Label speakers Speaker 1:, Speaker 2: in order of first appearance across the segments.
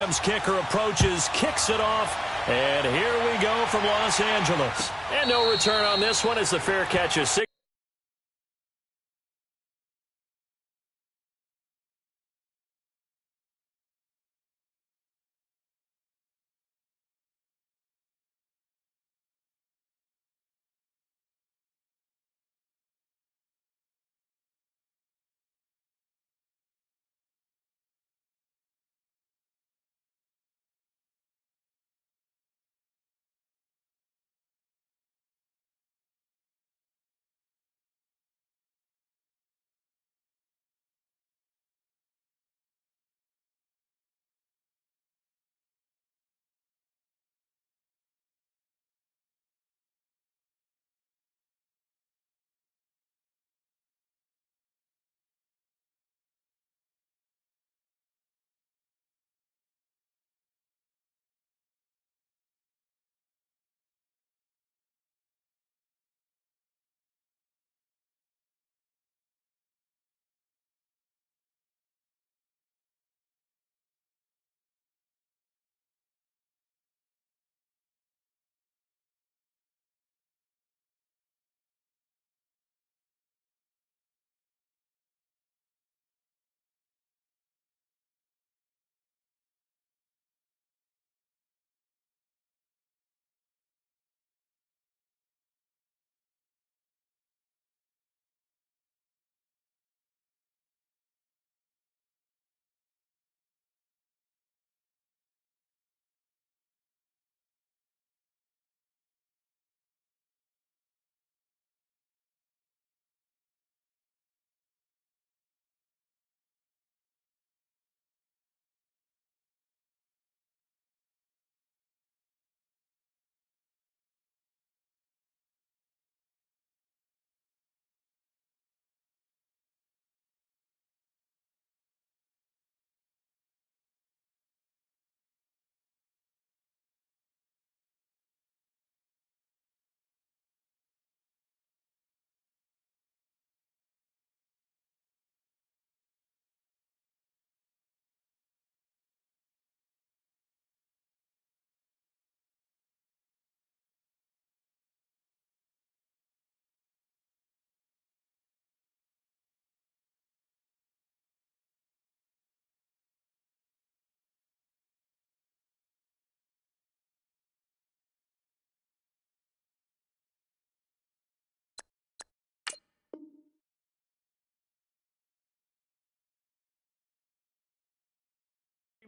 Speaker 1: Rams kicker approaches, kicks it off, and here we go from Los Angeles. And no return on this one as the fair catch is 6.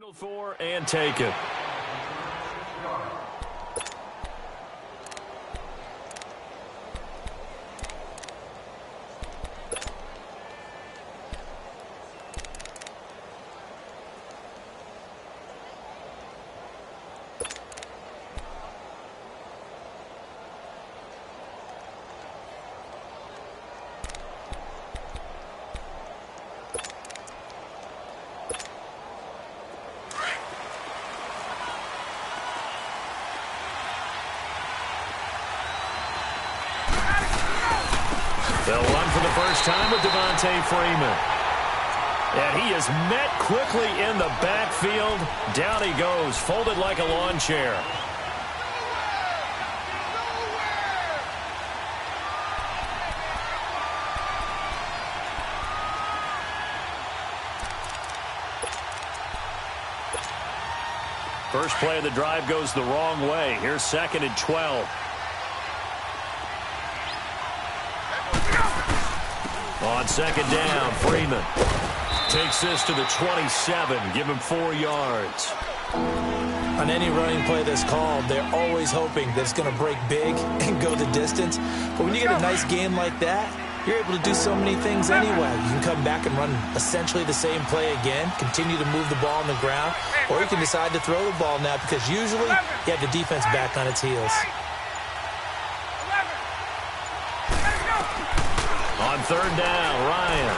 Speaker 1: Signal for and take it. They'll run for the first time with Freeman. And he is met quickly in the backfield. Down he goes, folded like a lawn chair. First play of the drive goes the wrong way. Here's 2nd and 12. On 2nd down, Freeman takes this to the 27, give him 4 yards.
Speaker 2: On any running play that's called, they're always hoping that it's going to break big and go the distance. But when you get a nice game like that, you're able to do so many things anyway. You can come back and run essentially the same play again, continue to move the ball on the ground, or you can decide to throw the ball now because usually you have the defense back on its heels.
Speaker 1: On 3rd down, Ryan.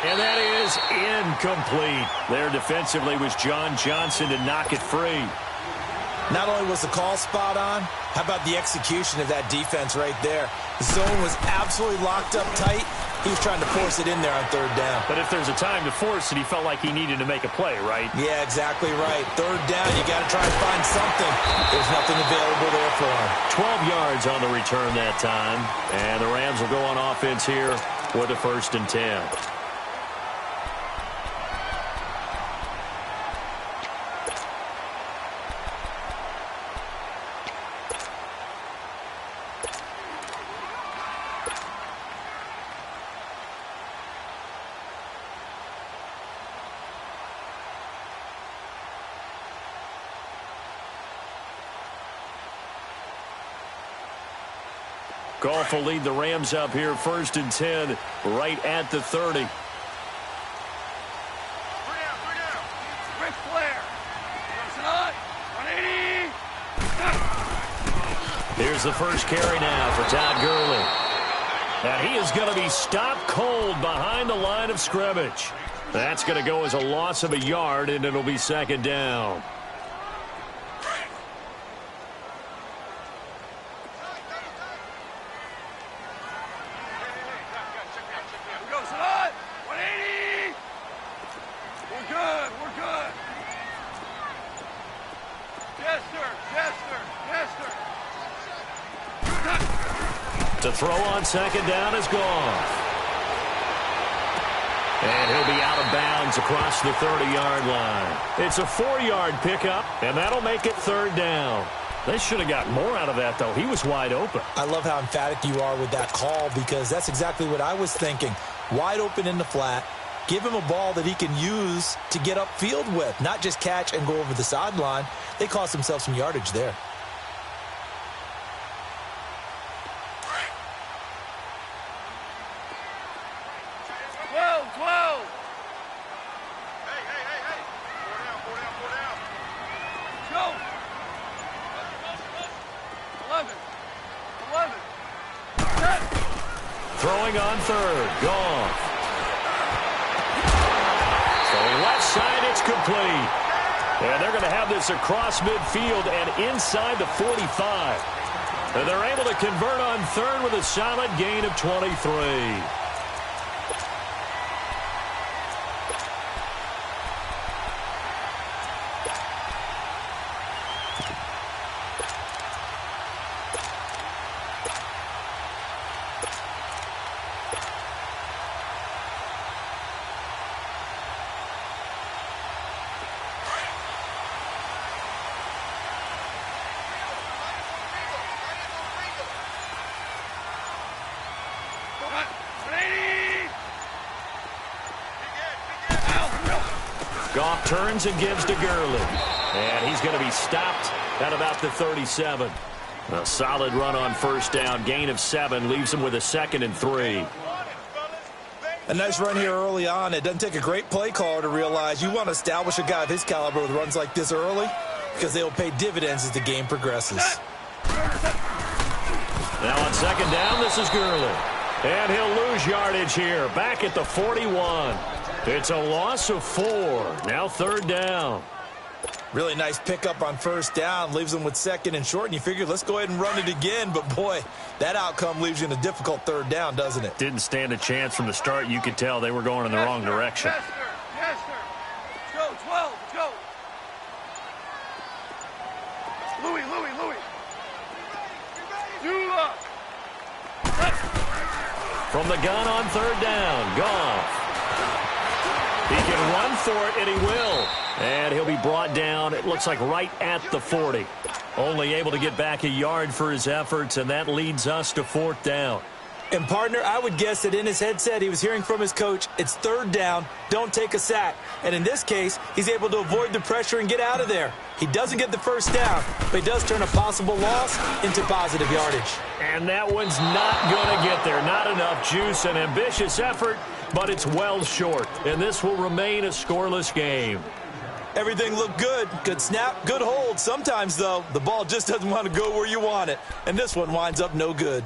Speaker 1: And that is incomplete. There defensively was John Johnson to knock it free.
Speaker 2: Not only was the call spot on, how about the execution of that defense right there? The zone was absolutely locked up tight, He was trying to force it in there on third down.
Speaker 1: But if there's a time to force it, he felt like he needed to make a play, right?
Speaker 2: Yeah, exactly right. Third down, you got to try and find something. There's nothing available there for him.
Speaker 1: 12 yards on the return that time. And the Rams will go on offense here with a 1st and 10. Goff will lead the Rams up here, 1st and 10, right at the 30. Here's the first carry now for Todd Gurley. And he is going to be stopped cold behind the line of scrimmage. That's going to go as a loss of a yard, and it'll be 2nd down. To throw on 2nd down is Goff. And he'll be out of bounds across the 30-yard line. It's a 4-yard pickup, and that'll make it 3rd down. They should have got more out of that, though. He was wide open.
Speaker 2: I love how emphatic you are with that call because that's exactly what I was thinking. Wide open in the flat. Give him a ball that he can use to get upfield with, not just catch and go over the sideline. They cost themselves some yardage there.
Speaker 1: Throwing on 3rd, Goff. Throwing left side, it's complete. And they're going to have this across midfield and inside the 45. And they're able to convert on 3rd with a solid gain of 23. Goff turns and gives to Gurley. And he's going to be stopped at about the 37. A solid run on 1st down. Gain of 7 leaves him with a 2nd and 3.
Speaker 2: A nice run here early on. It doesn't take a great play caller to realize you want to establish a guy of his caliber with runs like this early because they will pay dividends as the game progresses.
Speaker 1: Now on 2nd down, this is Gurley. And he'll lose yardage here. Back at the 41. It's a loss of 4. Now 3rd down.
Speaker 2: Really nice pickup on 1st down. Leaves them with 2nd and short. And you figure, let's go ahead and run it again. But, boy, that outcome leaves you in a difficult 3rd down, doesn't it?
Speaker 1: Didn't stand a chance from the start. You could tell they were going in the wrong direction.
Speaker 3: Yes, sir. Yes, sir. Let's go, 12. Let's go. Louis. Dula.
Speaker 1: From the gun on 3rd down, Goff. He can run for it, and he will. And he'll be brought down, it looks like right at the 40. Only able to get back a yard for his efforts, and that leads us to 4th down.
Speaker 2: And, partner, I would guess that in his headset he was hearing from his coach, it's 3rd down, don't take a sack. And in this case, he's able to avoid the pressure and get out of there. He doesn't get the 1st down, but he does turn a possible loss into positive yardage.
Speaker 1: And that one's not going to get there. Not enough juice, an ambitious effort, but it's well short. And this will remain a scoreless game.
Speaker 2: Everything looked good. Good snap, good hold. Sometimes, though, the ball just doesn't want to go where you want it. And this one winds up no good.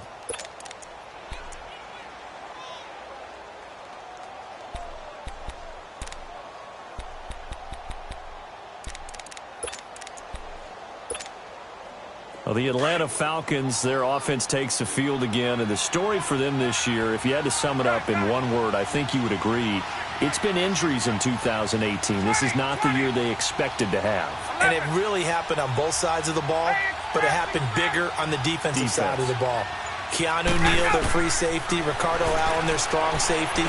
Speaker 1: Well, the Atlanta Falcons, their offense takes the field again, and the story for them this year, if you had to sum it up in one word, I think you would agree, it's been injuries in 2018. This is not the year they expected to have.
Speaker 2: And it really happened on both sides of the ball, but it happened bigger on the defensive side of the ball. Keanu Neal, their free safety. Ricardo Allen, their strong safety.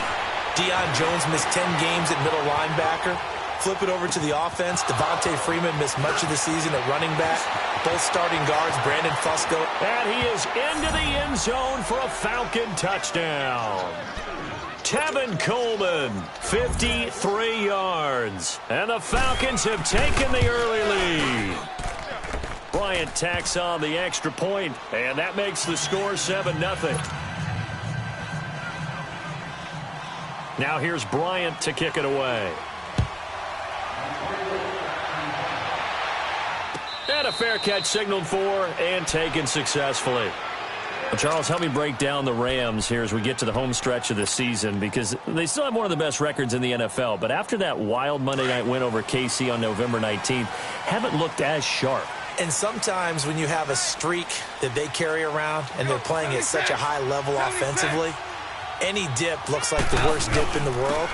Speaker 2: Deion Jones missed 10 games at middle linebacker. Flip it over to the offense. Devontae Freeman missed much of the season at running back. Both starting guards, Brandon Fusco.
Speaker 1: And he is into the end zone for a Falcon touchdown. Tevin Coleman, 53 yards. And the Falcons have taken the early lead. Bryant tacks on the extra point, and that makes the score 7-0. Now here's Bryant to kick it away. And a fair catch signaled for and taken successfully. Well, Charles, help me break down the Rams here as we get to the home stretch of the season, because they still have one of the best records in the NFL. But after that wild Monday night win over KC on November 19th, haven't looked as sharp.
Speaker 2: And sometimes when you have a streak that they carry around and they're playing at such a high level offensively, any dip looks like the worst dip in the world.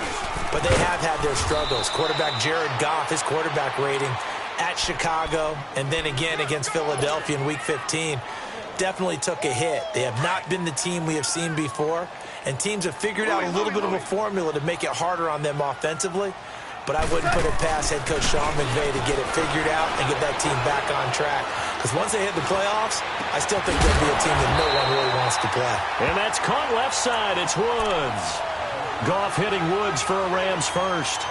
Speaker 2: But they have had their struggles. Quarterback Jared Goff, his quarterback rating at Chicago, and then again against Philadelphia in Week 15, definitely took a hit. They have not been the team we have seen before, and teams have figured out a little bit of a formula to make it harder on them offensively. But I wouldn't put it past head coach Sean McVay to get it figured out and get that team back on track. Because once they hit the playoffs, I still think they'll be a team that no one really wants to play.
Speaker 1: And that's caught left side. It's Woods. Goff hitting Woods for a Rams first.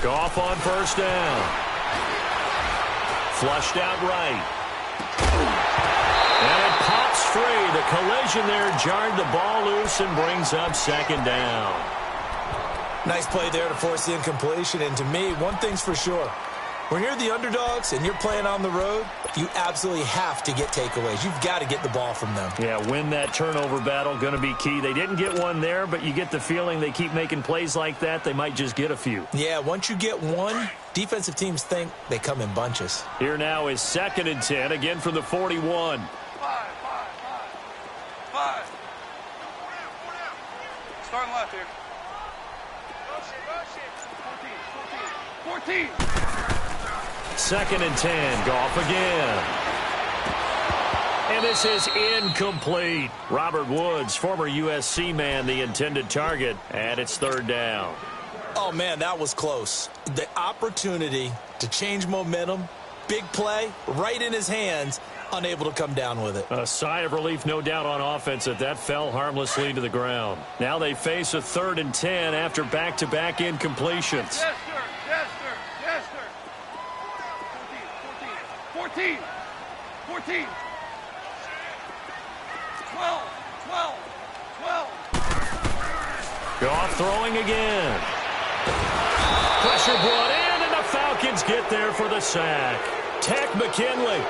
Speaker 1: Goff on first down. Flushed out right. And it pops free. The collision there jarred the ball loose and brings up second down.
Speaker 2: Nice play there to force the incompletion. And to me, one thing's for sure. When you're the underdogs and you're playing on the road, you absolutely have to get takeaways. You've got to get the ball from them.
Speaker 1: Yeah, win that turnover battle, going to be key. They didn't get one there, but you get the feeling they keep making plays like that, they might just get a few.
Speaker 2: Yeah, once you get one, defensive teams think they come in bunches.
Speaker 1: Here now is 2nd and 10, again from the 41.
Speaker 3: Five. Starting left here. 14.
Speaker 1: 2nd and 10. Goff again. And this is incomplete. Robert Woods, former USC man, the intended target, and it's 3rd down.
Speaker 2: Oh, man, that was close. The opportunity to change momentum, big play, right in his hands, unable to come down with it.
Speaker 1: A sigh of relief, no doubt, on offense that fell harmlessly to the ground. Now they face a 3rd and 10 after back-to-back incompletions.
Speaker 3: Yes, sir. 14. 12.
Speaker 1: Goff throwing again. Pressure brought in, and the Falcons get there for the sack. Tech McKinley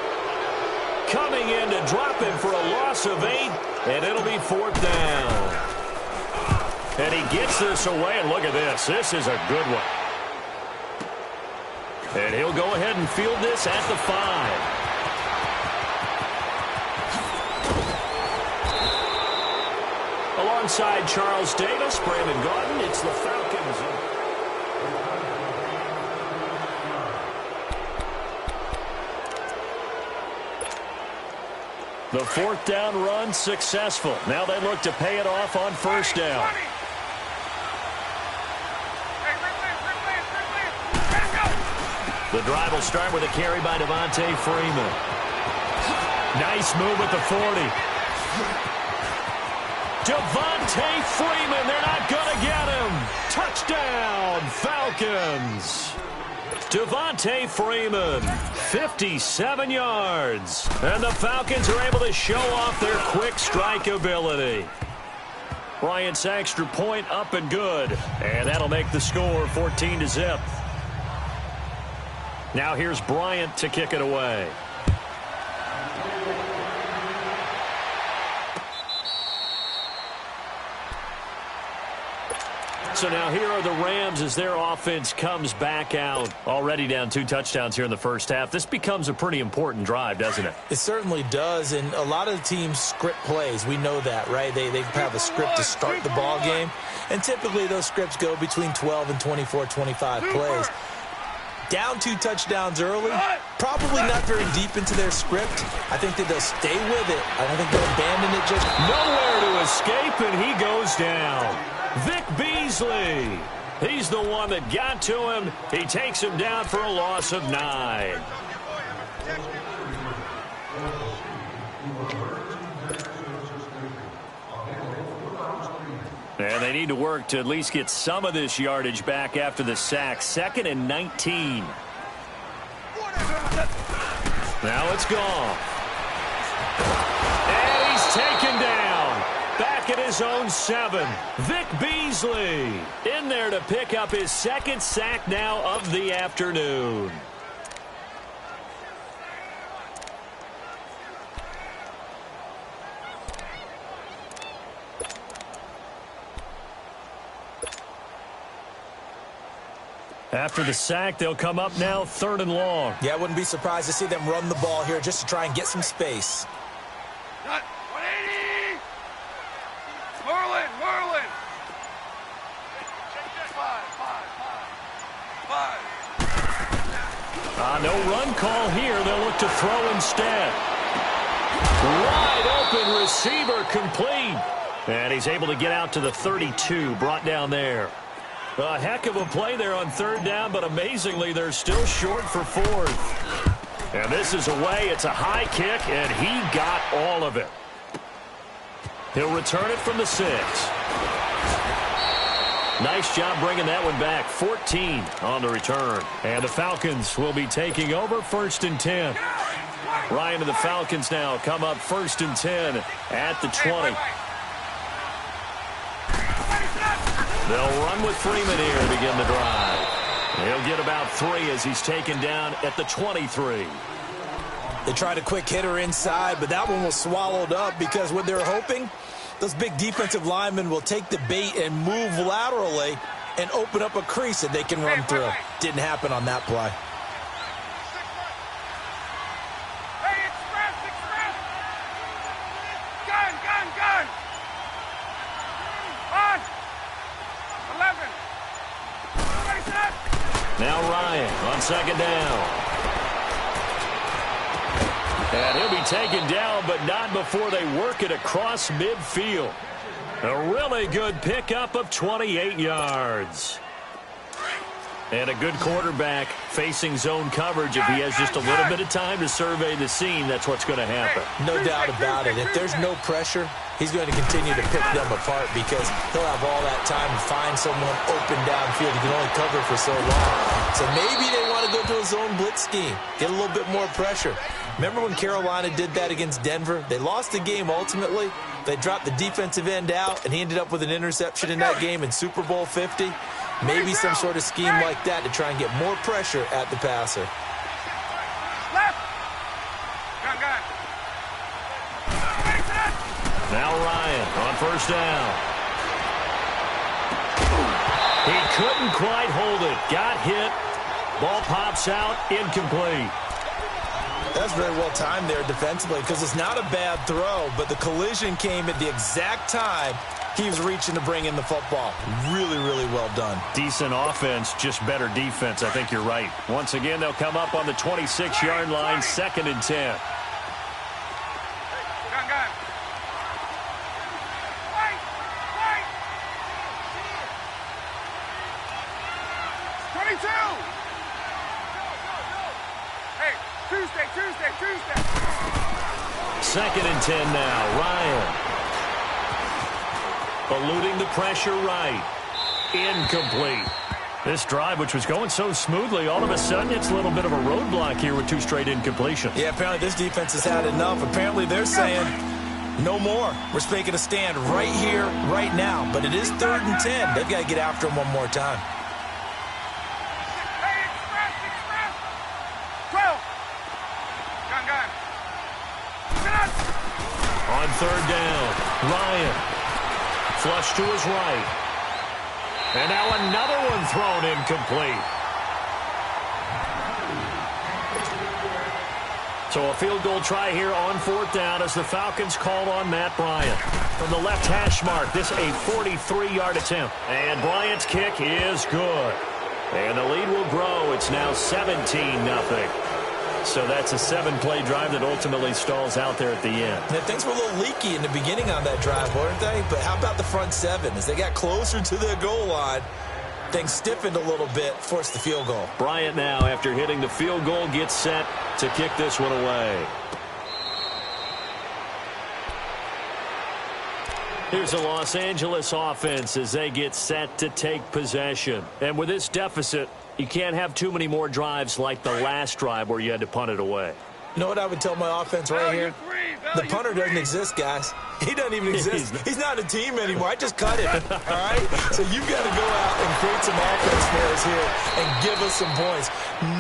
Speaker 1: coming in to drop him for a loss of 8, and it'll be 4th down. And he gets this away, and look at this. This is a good one. And he'll go ahead and field this at the 5. Alongside Charles Davis, Brandon Gaudin, it's the Falcons. The 4th down run successful. Now they look to pay it off on 1st down. The drive will start with a carry by Devontae Freeman. Nice move at the 40. Devontae Freeman, they're not going to get him. Touchdown, Falcons. Devontae Freeman, 57 yards. And the Falcons are able to show off their quick strike ability. Bryant's extra point up and good. And that'll make the score 14-0. Now here's Bryant to kick it away. So now here are the Rams as their offense comes back out. Already down 2 touchdowns here in the first half. This becomes a pretty important drive, doesn't it?
Speaker 2: It certainly does, and a lot of the teams script plays. We know that, right? They have a script to start the ball game, and typically those scripts go between 12 and 24, 25 plays. Down 2 touchdowns early, probably not very deep into their script. I think that they'll stay with it. I don't think they'll abandon it just.
Speaker 1: Nowhere to escape, and he goes down. Vic Beasley. He's the one that got to him. He takes him down for a loss of 9. And they need to work to at least get some of this yardage back after the sack. 2nd and 19. Now it's gone. And he's taken down. Back at his own 7. Vic Beasley in there to pick up his 2nd sack now of the afternoon. After the sack, they'll come up now 3rd and long.
Speaker 2: Yeah, I wouldn't be surprised to see them run the ball here just to try and get some space.
Speaker 3: Not 180. Merlin. 5.
Speaker 1: No run call here. They'll look to throw instead. Wide open receiver complete. And he's able to get out to the 32, brought down there. A heck of a play there on 3rd down, but amazingly, they're still short for 4th. And this is away. It's a high kick, and he got all of it. He'll return it from the 6. Nice job bringing that one back. 14 on the return. And the Falcons will be taking over 1st and 10. Ryan and the Falcons now come up 1st and 10 at the 20. They'll run with Freeman here to begin the drive. He'll get about 3 as he's taken down at the 23.
Speaker 2: They tried a quick hitter inside, but that one was swallowed up because what they're hoping, those big defensive linemen will take the bait and move laterally and open up a crease that they can run through. Didn't happen on that play.
Speaker 3: Gun. On. 11.
Speaker 1: Now Ryan on 2nd down. And he'll be taken down, but not before they work it across midfield. A really good pickup of 28 yards. And a good quarterback facing zone coverage. If he has just a little bit of time to survey the scene, that's what's going to happen.
Speaker 2: No doubt about it. If there's no pressure, he's going to continue to pick them apart because he'll have all that time to find someone open downfield. He can only cover for so long. So maybe they want to go to a zone blitz scheme, get a little bit more pressure. Remember when Carolina did that against Denver? They lost the game ultimately. They dropped the defensive end out, and he ended up with an interception in that game in Super Bowl 50. Maybe some sort of scheme like that to try and get more pressure at the passer.
Speaker 3: Left. Gun.
Speaker 1: Now Ryan on 1st down. He couldn't quite hold it. Got hit. Ball pops out. Incomplete.
Speaker 2: That's very well timed there defensively because it's not a bad throw, but the collision came at the exact time he was reaching to bring in the football. Really, really well done.
Speaker 1: Decent offense, just better defense. I think you're right. Once again, they'll come up on the 26-yard line, 2nd and 10.
Speaker 3: Gun. Wait. 22. Hey, Tuesday.
Speaker 1: 2nd and 10 now. Ryan. Eluding the pressure right. Incomplete. This drive, which was going so smoothly, all of a sudden it's a little bit of a roadblock here with 2 straight incompletions.
Speaker 2: Yeah, apparently this defense has had enough. Apparently they're saying no more. We're making a stand right here, right now. But it is 3rd and 10. They've got to get after him one more time.
Speaker 3: Hey, express. 12. Gun.
Speaker 1: On 3rd down, Ryan. Flush to his right. And now another one thrown incomplete. So a field goal try here on 4th down as the Falcons call on Matt Bryant. From the left hash mark, this a 43-yard attempt. And Bryant's kick is good. And the lead will grow. It's now 17-0. So that's a 7-play drive that ultimately stalls out there at the end.
Speaker 2: Now, things were a little leaky in the beginning on that drive, weren't they? But how about the front 7? As they got closer to the goal line, things stiffened a little bit, forced the field goal.
Speaker 1: Bryant now, after hitting the field goal, gets set to kick this one away. Here's a Los Angeles offense as they get set to take possession. And with this deficit, you can't have too many more drives like the last drive where you had to punt it away.
Speaker 2: You know what I would tell my offense right here? The punter doesn't exist, guys. He doesn't even exist. He's not a team anymore. I just cut it, all right? So you've got to go out and create some offense for us here and give us some points.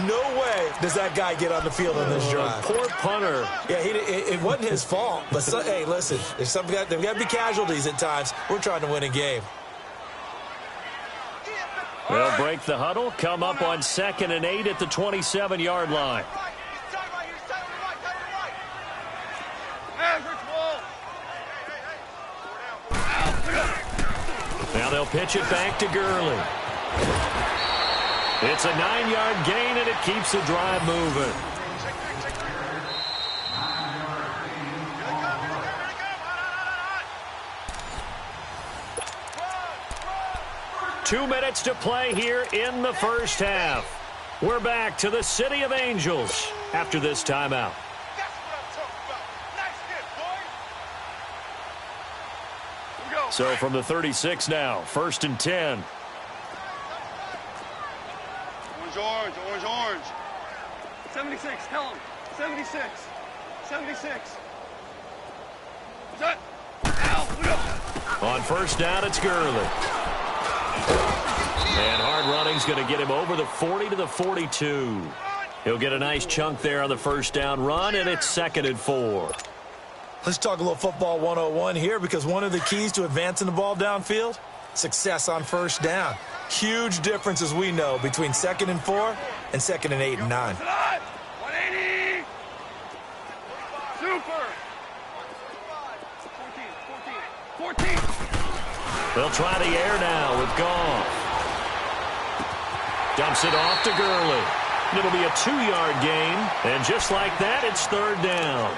Speaker 2: No way does that guy get on the field on this drive.
Speaker 1: Poor punter.
Speaker 2: Yeah, it wasn't his fault. But, hey, listen, there's got to be casualties at times. We're trying to win a game.
Speaker 1: They'll break the huddle, come up on 2nd and 8 at the 27-yard line. Now they'll pitch it back to Gurley. It's a 9-yard gain, and it keeps the drive moving. Two minutes to play here in the first half. We're back to the City of Angels after this timeout. So from the 36 now, 1st and 10.
Speaker 3: Orange. 76, tell him. 76. Set.
Speaker 1: On 1st down, it's Gurley. And hard running's going to get him over the 40 to the 42. He'll get a nice chunk there on the 1st down run, and it's 2nd and 4.
Speaker 2: Let's talk a little football 101 here, because one of the keys to advancing the ball downfield, success on 1st down. Huge difference, as we know, between 2nd and 4 and 2nd and 8 and 9.
Speaker 3: 180. Super. 14.
Speaker 1: They'll try the air now with Goff. Dumps it off to Gurley. It'll be a 2-yard gain, and just like that, it's 3rd down.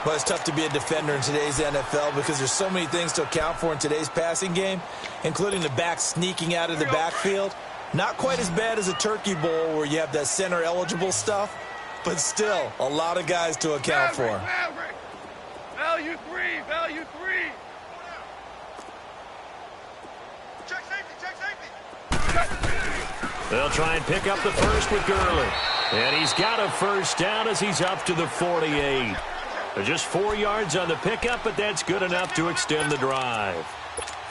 Speaker 2: Well, it's tough to be a defender in today's NFL because there's so many things to account for in today's passing game, including the back sneaking out of the backfield. Not quite as bad as a turkey bowl where you have that center-eligible stuff, but still a lot of guys to account for.
Speaker 3: Maverick. Value 3. Check safety.
Speaker 1: They'll try and pick up the first with Gurley. And he's got a 1st down as he's up to the 48. Just 4 yards on the pickup, but that's good enough to extend the drive.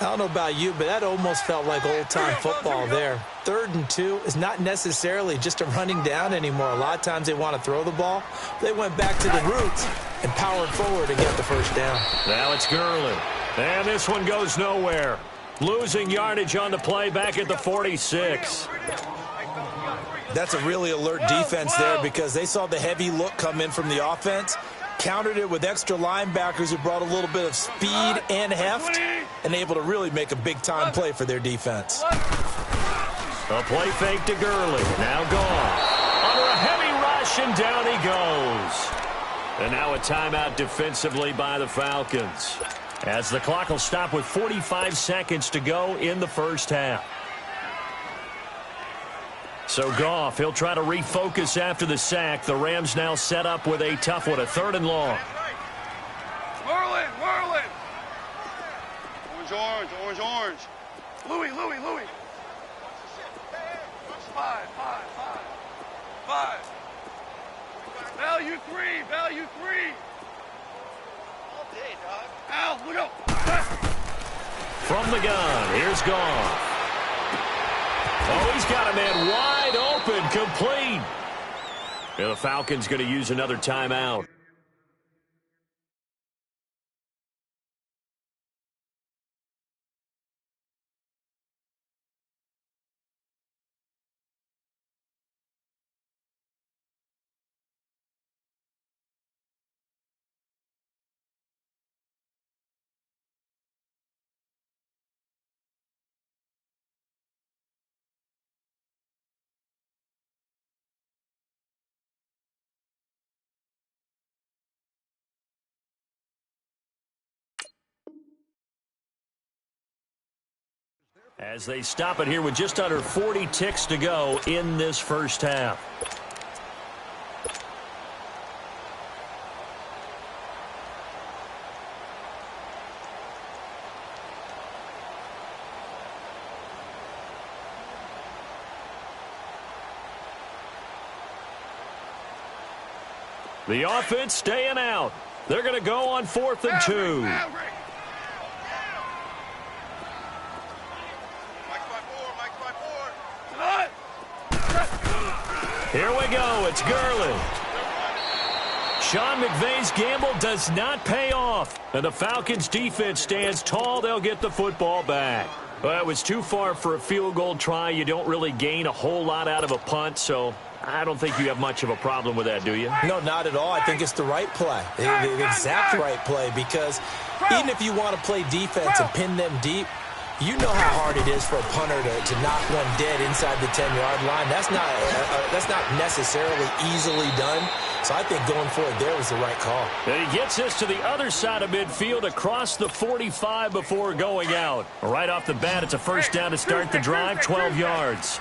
Speaker 2: I don't know about you, but that almost felt like old-time football there. 3rd and 2 is not necessarily just a running down anymore. A lot of times they want to throw the ball. They went back to the roots and powered forward and got the 1st down.
Speaker 1: Now it's Gurley. And this one goes nowhere. Losing yardage on the play back at the 46.
Speaker 2: That's a really alert defense there because they saw the heavy look come in from the offense, countered it with extra linebackers who brought a little bit of speed and heft, and able to really make a big-time play for their defense.
Speaker 1: A play fake to Gurley. Now gone. Under a heavy rush, and down he goes. And now a timeout defensively by the Falcons, as the clock will stop with 45 seconds to go in the first half. So Goff, he'll try to refocus after the sack. The Rams now set up with a tough one, a 3rd and long.
Speaker 3: Merlin. Orange. Louis. Five. Value three. All day, dog. Al, look up.
Speaker 1: From the gun, here's Goff. Oh, he's got a man wide open, complete. And the Falcons going to use another timeout. As they stop it here with just under 40 ticks to go in this first half. The offense staying out. They're going to go on 4th and 2. Here we go. It's Gurley. Sean McVay's gamble does not pay off. And the Falcons defense stands tall. They'll get the football back. Well, it was too far for a field goal try. You don't really gain a whole lot out of a punt, so I don't think you have much of a problem with that, do you?
Speaker 2: No, not at all. I think it's the right play, the exact right play, because even if you want to play defense and pin them deep, you know how hard it is for a punter to knock one dead inside the 10-yard line. That's not necessarily easily done. So I think going forward there was the right call.
Speaker 1: And he gets us to the other side of midfield across the 45 before going out. Right off the bat, it's a first down to start the drive, 12 yards.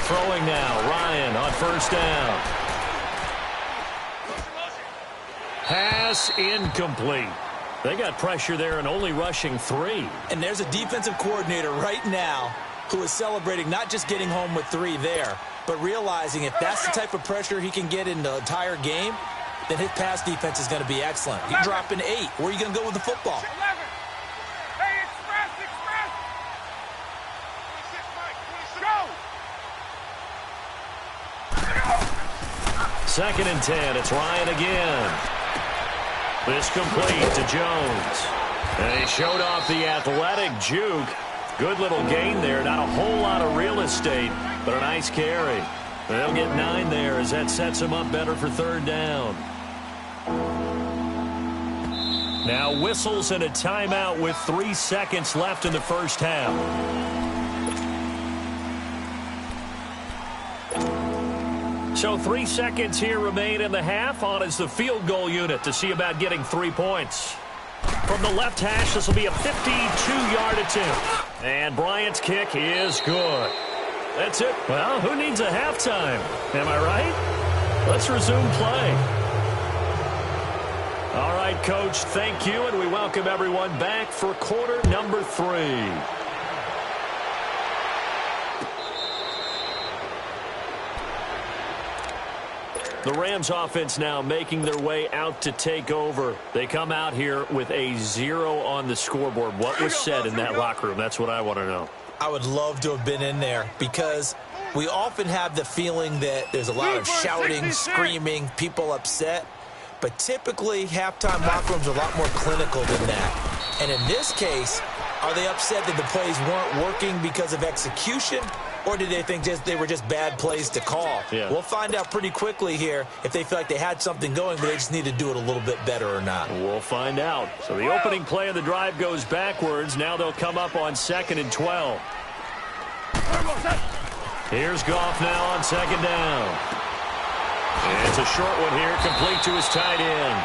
Speaker 1: Throwing now, Ryan on first down. Pass incomplete. They got pressure there and only rushing 3.
Speaker 2: And there's a defensive coordinator right now who is celebrating not just getting home with 3 there, but realizing if that's the type of pressure he can get in the entire game, then his pass defense is going to be excellent. You're dropping 8. Where are you going to go with the football?
Speaker 1: Second and 10. It's Ryan again. This complete to Jones. And he showed off the athletic juke. Good little gain there. Not a whole lot of real estate, but a nice carry. They'll get 9 there as that sets him up better for third down. Now whistles and a timeout with 3 seconds left in the first half. So 3 seconds here remain in the half. On is the field goal unit to see about getting 3 points. From the left hash, this will be a 52-yard attempt. And Bryant's kick is good. That's it. Well, who needs a halftime? Am I right? Let's resume play. All right, Coach, thank you, and we welcome everyone back for quarter number 3. The Rams offense now making their way out to take over. They come out here with a 0 on the scoreboard. What was said in that locker room? That's what I want to know.
Speaker 2: I would love to have been in there because we often have the feeling that there's a lot of shouting, screaming, people upset. But typically, halftime locker rooms are a lot more clinical than that. And in this case, are they upset that the plays weren't working because of execution? Or did they think they were just bad plays to call?
Speaker 1: Yeah.
Speaker 2: We'll find out pretty quickly here if they feel like they had something going, but they just need to do it a little bit better or not.
Speaker 1: We'll find out. So the opening play of the drive goes backwards. Now they'll come up on 2nd and 12. Here's Goff now on 2nd down. And it's a short one here, complete to his tight end.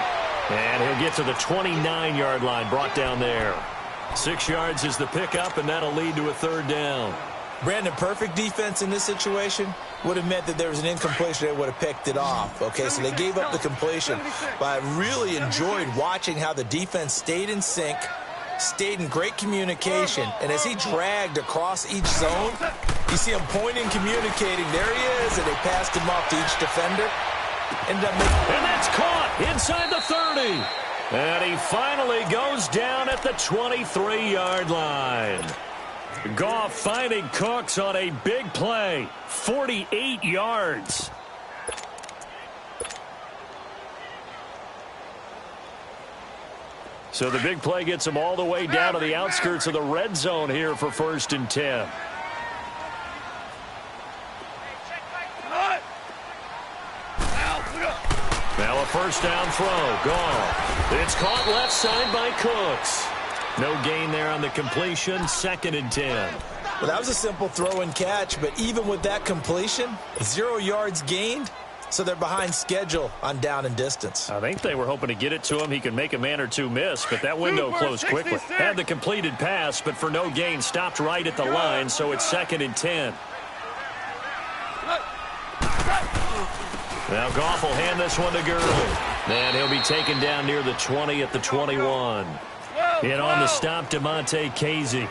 Speaker 1: And he'll get to the 29-yard line, brought down there. 6 yards is the pickup, and that'll lead to a third down.
Speaker 2: Brandon, perfect defense in this situation would have meant that there was an incompletion. They would have picked it off. Okay, so they gave up the completion. But I really enjoyed watching how the defense stayed in sync, stayed in great communication. And as he dragged across each zone, you see him pointing, communicating. There he is, and they passed him off to each defender. Ended up making...
Speaker 1: And that's caught inside the 30. And he finally goes down at the 23-yard line. Goff finding Cooks on a big play. 48 yards. So the big play gets him all the way down to the outskirts of the red zone here for 1st and 10. Now a first down throw. Goff. It's caught left side by Cooks. No gain there on the completion. 2nd and 10.
Speaker 2: Well, that was a simple throw and catch, but even with that completion, 0 yards gained, so they're behind schedule on down and distance.
Speaker 1: I think they were hoping to get it to him. He could make a man or two miss, but that window closed quickly. Had the completed pass, but for no gain, stopped right at the line, so it's 2nd and 10. Now Goff will hand this one to Gurley. And he'll be taken down near the 20 at the 21. In on the stop, Demonte Casey.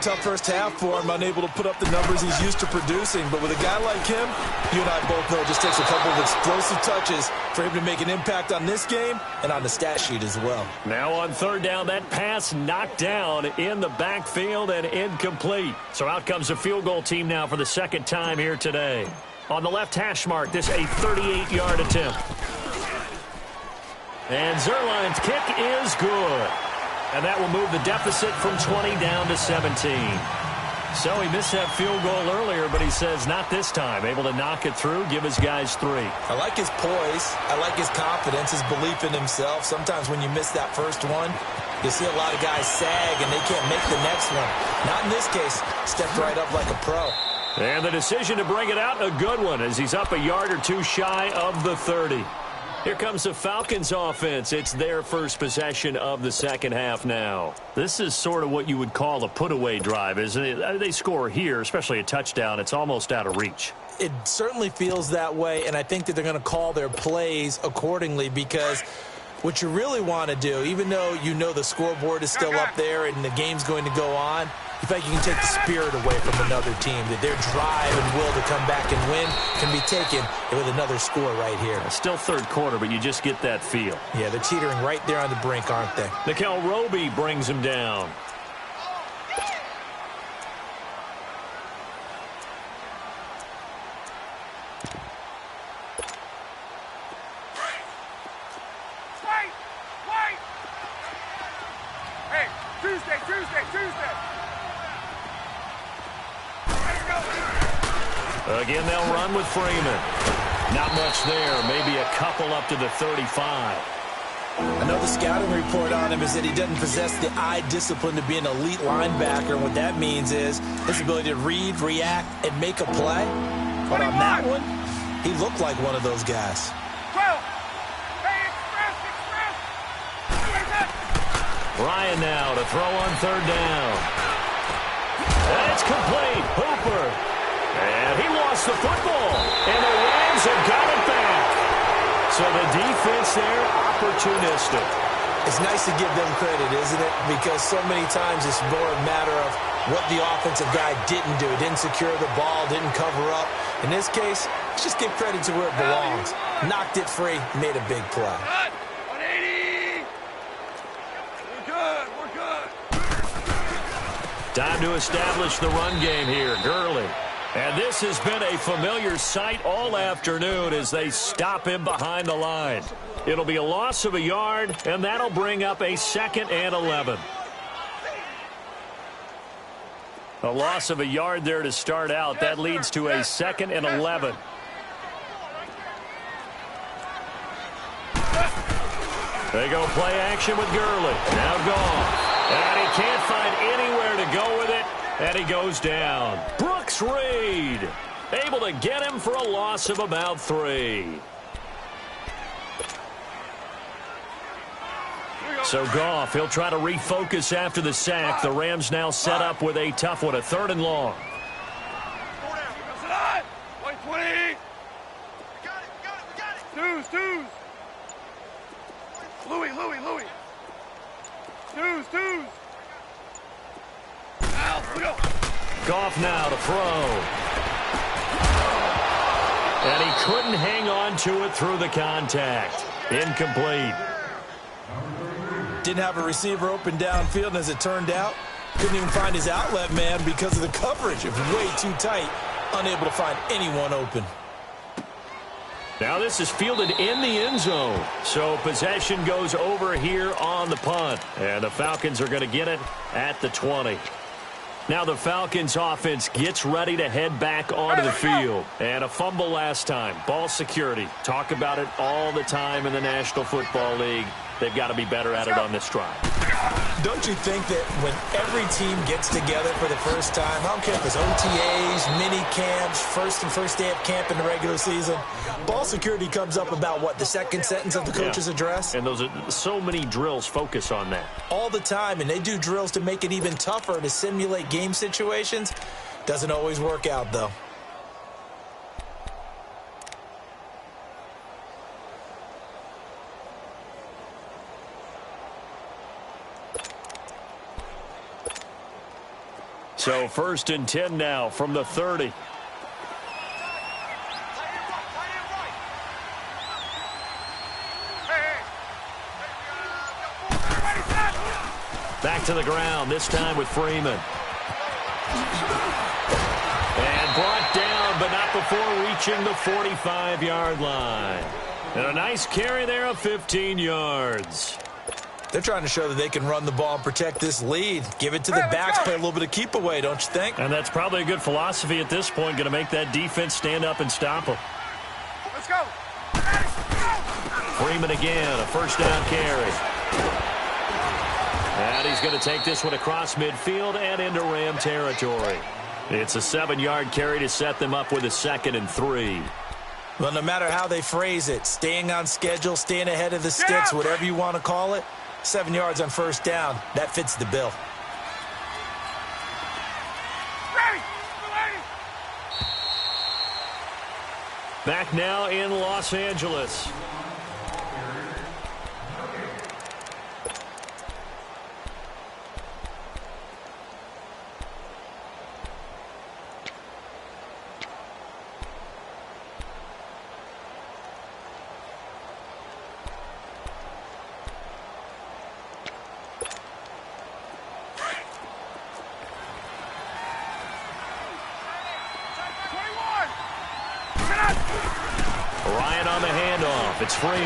Speaker 2: Tough first half for him, unable to put up the numbers he's used to producing. But with a guy like him, you and I both know it just takes a couple of explosive touches for him to make an impact on this game and on the stat sheet as well.
Speaker 1: Now on 3rd down, that pass knocked down in the backfield and incomplete. So out comes the field goal team now for the 2nd time here today. On the left hash mark, this a 38-yard attempt. And Zerline's kick is good. And that will move the deficit from 20 down to 17. So he missed that field goal earlier, but he says not this time. Able to knock it through, give his guys 3.
Speaker 2: I like his poise. I like his confidence, his belief in himself. Sometimes when you miss that first one, you see a lot of guys sag and they can't make the next one. Not in this case. Stepped right up like a pro.
Speaker 1: And the decision to bring it out, a good one, as he's up a yard or two shy of the 30. Here comes the Falcons offense. It's their first possession of the 2nd half now. This is sort of what you would call a put-away drive, isn't it? They score here, especially a touchdown. It's almost out of reach.
Speaker 2: It certainly feels that way, and I think that they're going to call their plays accordingly because what you really want to do, even though you know the scoreboard is still up there and the game's going to go on, you think you can take the spirit away from another team, that their drive and will to come back and win can be taken with another score right here.
Speaker 1: Still 3rd quarter, but you just get that feel.
Speaker 2: Yeah, they're teetering right there on the brink, aren't they?
Speaker 1: Nickel Roby brings him down.
Speaker 3: Hey, Tuesday.
Speaker 1: Again, they'll run with Freeman. Not much there. Maybe a couple up to the 35.
Speaker 2: I know the scouting report on him is that he doesn't possess the eye discipline to be an elite linebacker. And what that means is his ability to read, react, and make a play. But on that one, he looked like one of those guys.
Speaker 3: 12. Hey, express.
Speaker 1: Ryan now to throw on 3rd down. And it's complete. Hooper. And he lost the football. And the Rams have got it back. So the defense there, opportunistic.
Speaker 2: It's nice to give them credit, isn't it? Because so many times it's more a matter of what the offensive guy didn't do. Didn't secure the ball, didn't cover up. In this case, let's just give credit to where it belongs. Knocked it free, made a big play.
Speaker 3: 180. We're good.
Speaker 1: Time to establish the run game here. Gurley. And this has been a familiar sight all afternoon as they stop him behind the line. It'll be a loss of a yard, and that'll bring up a 2nd and 11. A loss of a yard there to start out. That leads to a 2nd and 11. They go play action with Gurley. Now gone. And he can't find anywhere to go with it. And he goes down. Brooks Reed. Able to get him for a loss of about 3. So Goff, he'll try to refocus after the sack. The Rams now set up with a tough one, a 3rd and long.
Speaker 3: 20. We got it. Twos. Louis. Twos. Now, we go.
Speaker 1: Goff now to throw. And he couldn't hang on to it through the contact. Incomplete.
Speaker 2: Didn't have a receiver open downfield, and as it turned out, couldn't even find his outlet man because of the coverage. It was way too tight, unable to find anyone open.
Speaker 1: Now this is fielded in the end zone. So possession goes over here on the punt. And the Falcons are going to get it at the 20. Now the Falcons offense gets ready to head back onto the field. And a fumble last time. Ball security. Talk about it all the time in the National Football League. They've got to be better at it on this drive.
Speaker 2: Don't you think that when every team gets together for the first time, I don't care if it's OTAs, mini camps, first day of camp in the regular season, ball security comes up about what, the second sentence of the coach's address?
Speaker 1: And those are so many drills focus on that.
Speaker 2: All the time, and they do drills to make it even tougher to simulate game situations. Doesn't always work out, though.
Speaker 1: So 1st and 10 now from the 30. Back to the ground, this time with Freeman. And brought down, but not before reaching the 45-yard line. And a nice carry there of 15 yards.
Speaker 2: They're trying to show that they can run the ball and protect this lead. Give it to the backs, play a little bit of keep away, don't you think?
Speaker 1: And that's probably a good philosophy at this point, going to make that defense stand up and stop them.
Speaker 3: Let's go.
Speaker 1: Freeman again, a 1st down carry. And he's going to take this one across midfield and into Ram territory. It's a 7-yard carry to set them up with a 2nd and 3.
Speaker 2: Well, no matter how they phrase it, staying on schedule, staying ahead of the sticks, whatever you want to call it, 7 yards on 1st down, that fits the bill.
Speaker 1: Back now in Los Angeles. Ryan on the handoff. It's Freeman.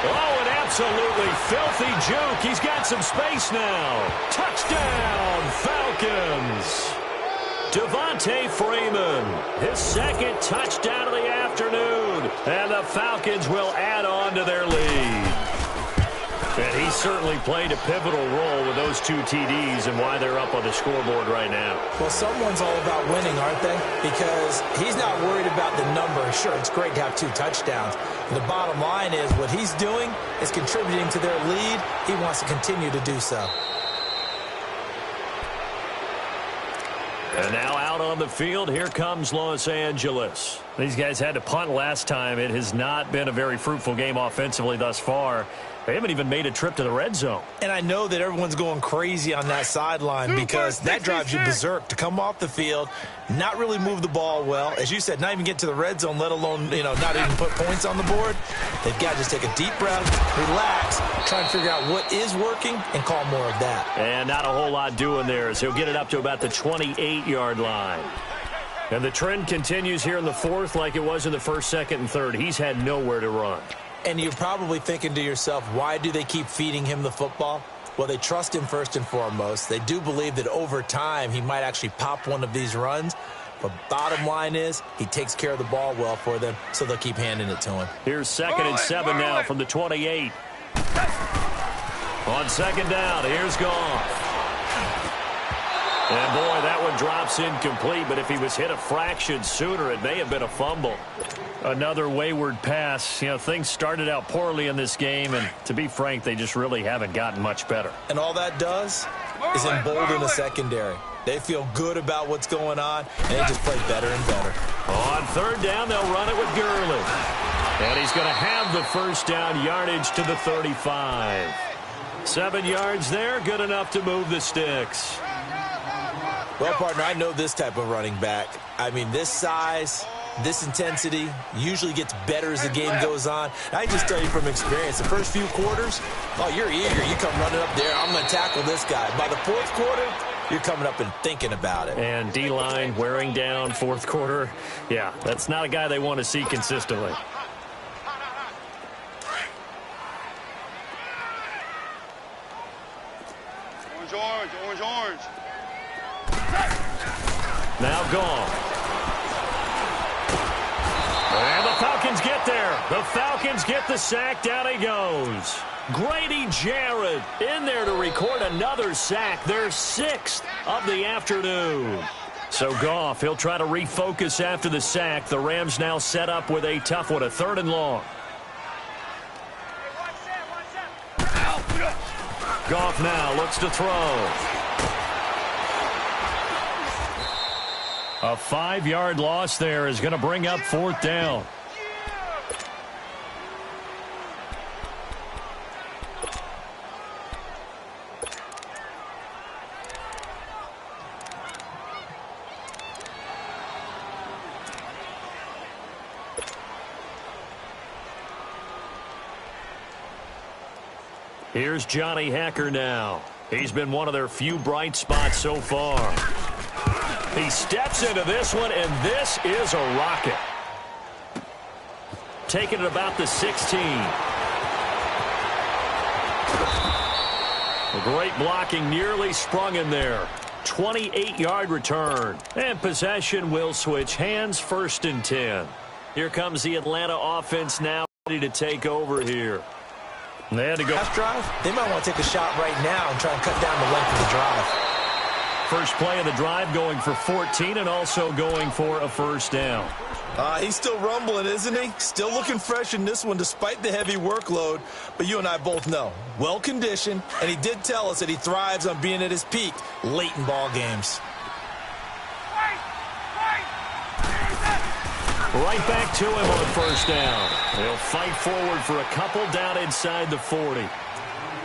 Speaker 1: Oh, an absolutely filthy juke. He's got some space now. Touchdown, Falcons. Devontae Freeman, his 2nd touchdown of the afternoon. And the Falcons will add on to their lead. And he certainly played a pivotal role with those 2 TDs and why they're up on the scoreboard right now.
Speaker 2: Well, someone's all about winning, aren't they? Because he's not worried about the number. Sure, it's great to have 2 touchdowns. And the bottom line is what he's doing is contributing to their lead. He wants to continue to do so.
Speaker 1: And now out on the field, here comes Los Angeles. These guys had to punt last time. It has not been a very fruitful game offensively thus far. They haven't even made a trip to the red zone. And
Speaker 2: I know that everyone's going crazy on that sideline because that drives you berserk to come off the field, not really move the ball well. As you said, not even get to the red zone, let alone, not even put points on the board. They've got to just take a deep breath, relax, try and figure out what is working and call more of that.
Speaker 1: And not a whole lot doing there as he'll get it up to about the 28-yard line. And the trend continues here in the 4th like it was in the 1st, 2nd, and 3rd. He's had nowhere to run.
Speaker 2: And you're probably thinking to yourself, why do they keep feeding him the football? Well, they trust him first and foremost. They do believe that over time he might actually pop one of these runs. But bottom line is he takes care of the ball well for them, so they'll keep handing it to him.
Speaker 1: Here's 2nd and 7 now from the 28. On 2nd down, here's Goff. And, boy, that one drops incomplete, but if he was hit a fraction sooner, it may have been a fumble. Another wayward pass. You know, things started out poorly in this game, and to be frank, they just really haven't gotten much better.
Speaker 2: And all that does is embolden the secondary. They feel good about what's going on, and they just play better and better.
Speaker 1: On third down, they'll run it with Gurley. And he's going to have the first down, yardage to the 35. 7 yards there, good enough to move the sticks.
Speaker 2: Well, partner, I know this type of running back. I mean, this size, this intensity usually gets better as the game goes on. I just tell you from experience, the first few quarters, oh, you're eager. You come running up there, I'm going to tackle this guy. By the fourth quarter, you're coming up and thinking about it.
Speaker 1: And D-line wearing down fourth quarter. Yeah, that's not a guy they want to see consistently.
Speaker 3: Orange.
Speaker 1: Now gone. And the Falcons get there. The Falcons get the sack. Down he goes. Grady Jarrett in there to record another sack. Their 6th of the afternoon. So Goff, he'll try to refocus after the sack. The Rams now set up with a tough one, a 3rd and long. Goff now looks to throw. A 5-yard loss there is going to bring up 4th down. Here's Johnny Hacker now. He's been one of their few bright spots so far. He steps into this one, and this is a rocket. Taking it about the 16. A great blocking, nearly sprung in there. 28-yard return. And possession will switch hands, 1st and 10. Here comes the Atlanta offense now ready to take over here. And they had to go.
Speaker 2: Last drive, they might want to take a shot right now and try and cut down the length of the drive.
Speaker 1: First play of the drive going for 14 and also going for a 1st down.
Speaker 2: He's still rumbling, isn't he? Still looking fresh in this one despite the heavy workload. But you and I both know, well-conditioned, and he did tell us that he thrives on being at his peak late in ball games.
Speaker 1: Right back to him on 1st down. They'll fight forward for a couple down inside the 40.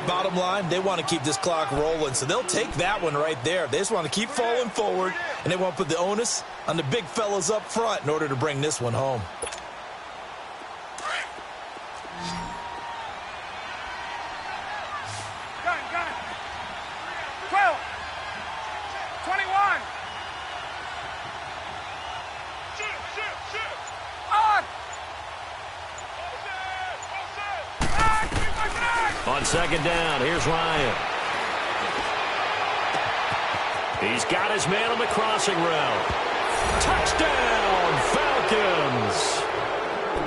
Speaker 2: Bottom line, they want to keep this clock rolling, so they'll take that one right there. They just want to keep falling forward, and they want to put the onus on the big fellas up front in order to bring this one home.
Speaker 3: Gun. 12. 21. Shoot. On.
Speaker 1: On 2nd down, here's Ryan. He's got his man on the crossing route. Touchdown, Falcons!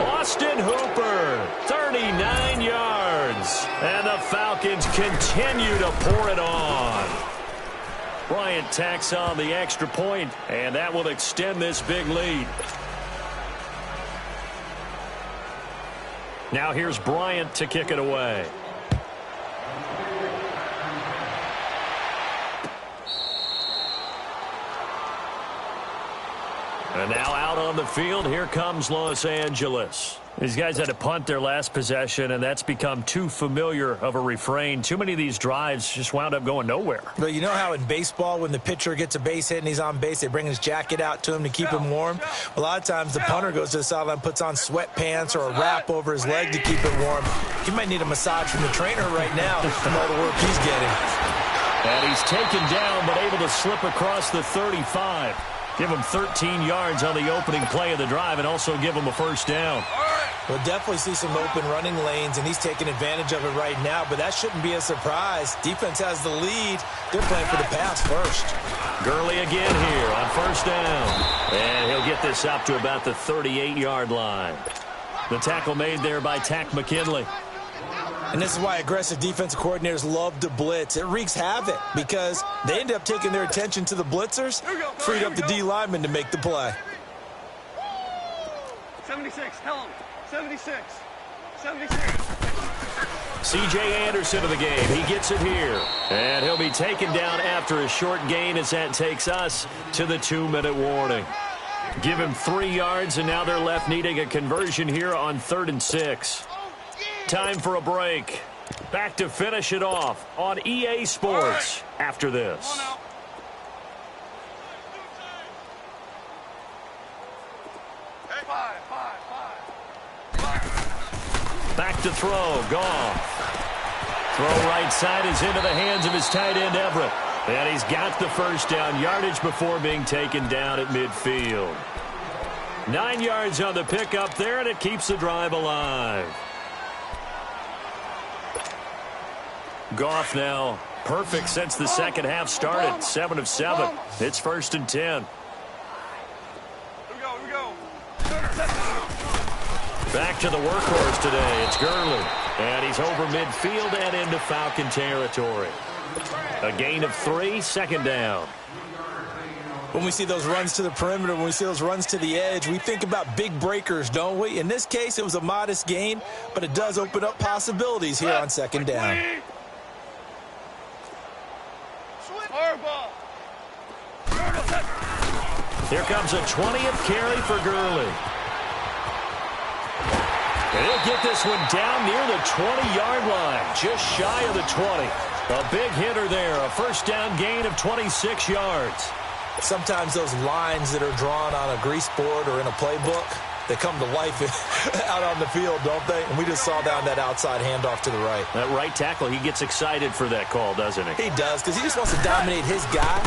Speaker 1: Austin Hooper, 39 yards. And the Falcons continue to pour it on. Bryant tacks on the extra point, and that will extend this big lead. Now here's Bryant to kick it away. And now out on the field, here comes Los Angeles. These guys had to punt their last possession, and that's become too familiar of a refrain. Too many of these drives just wound up going nowhere.
Speaker 2: But you know how in baseball, when the pitcher gets a base hit and he's on base, they bring his jacket out to him to keep him warm? A lot of times the punter goes to the sideline, puts on sweatpants or a wrap over his leg to keep it warm. He might need a massage from the trainer right now from all the work he's getting.
Speaker 1: And he's taken down, but able to slip across the 35. Give him 13 yards on the opening play of the drive and also give him a 1st down.
Speaker 2: We'll definitely see some open running lanes, and he's taking advantage of it right now, but that shouldn't be a surprise. Defense has the lead. They're playing for the pass first.
Speaker 1: Gurley again here on 1st down. And he'll get this up to about the 38-yard line. The tackle made there by Tack McKinley.
Speaker 2: And this is why aggressive defensive coordinators love to blitz. It wreaks havoc because they end up taking their attention to the blitzers, freed up the D lineman to make the play.
Speaker 3: 76, tell him. 76. 76.
Speaker 1: C.J. Anderson of the game. He gets it here. And he'll be taken down after a short gain as that takes us to the 2-minute warning. Give him 3 yards, and now they're left needing a conversion here on 3rd and 6. Time for a break. Back to finish it off on EA Sports after this. Back to throw. Goff. Throw right side is into the hands of his tight end, Everett. And he's got the first down yardage before being taken down at midfield. 9 yards on the pickup there, and it keeps the drive alive. Goff now perfect since the second half started. 7 of 7. It's 1st and 10.
Speaker 3: Here we go.
Speaker 1: Back to the workhorse today. It's Gurley. And he's over midfield and into Falcon territory. A gain of 3, 2nd down.
Speaker 2: When we see those runs to the perimeter, when we see those runs to the edge, we think about big breakers, don't we? In this case, it was a modest gain, but it does open up possibilities here on 2nd down.
Speaker 1: Here comes a 20th carry for Gurley. And he'll get this one down near the 20-yard line, just shy of the 20. A big hitter there, a first down gain of 26 yards.
Speaker 2: Sometimes those lines that are drawn on a grease board or in a playbook, they come to life out on the field, don't they? And we just saw down that outside handoff to the right.
Speaker 1: That right tackle, he gets excited for that call, doesn't he?
Speaker 2: He does, because he just wants to dominate his guy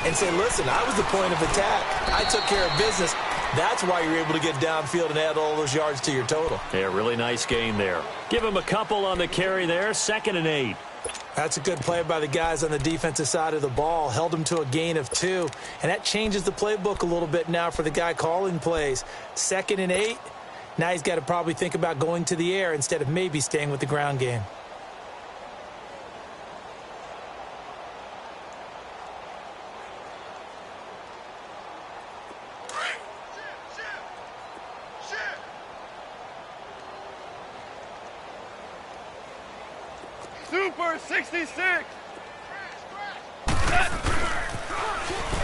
Speaker 2: and say, listen, I was the point of attack. I took care of business. That's why you're able to get downfield and add all those yards to your total.
Speaker 1: Yeah, really nice gain there. Give him a couple on the carry there, 2nd and 8.
Speaker 2: That's a good play by the guys on the defensive side of the ball. Held him to a gain of 2. And that changes the playbook a little bit now for the guy calling plays. 2nd and 8. Now he's got to probably think about going to the air instead of maybe staying with the ground game.
Speaker 3: Super 66.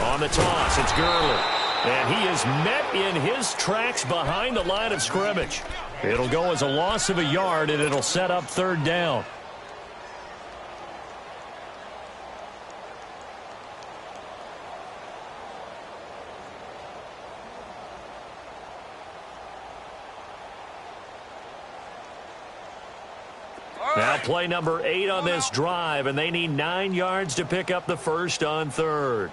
Speaker 1: On the toss, it's Gurley. And he is met in his tracks behind the line of scrimmage. It'll go as a loss of a yard, and it'll set up 3rd down. Now play number 8 on this drive, and they need 9 yards to pick up the first on 3rd.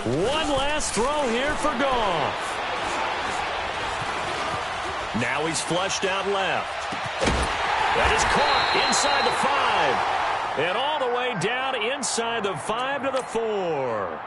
Speaker 1: One last throw here for Goff. Now he's flushed out left. That is caught inside the 5. And all the way down inside the 5 to the 4.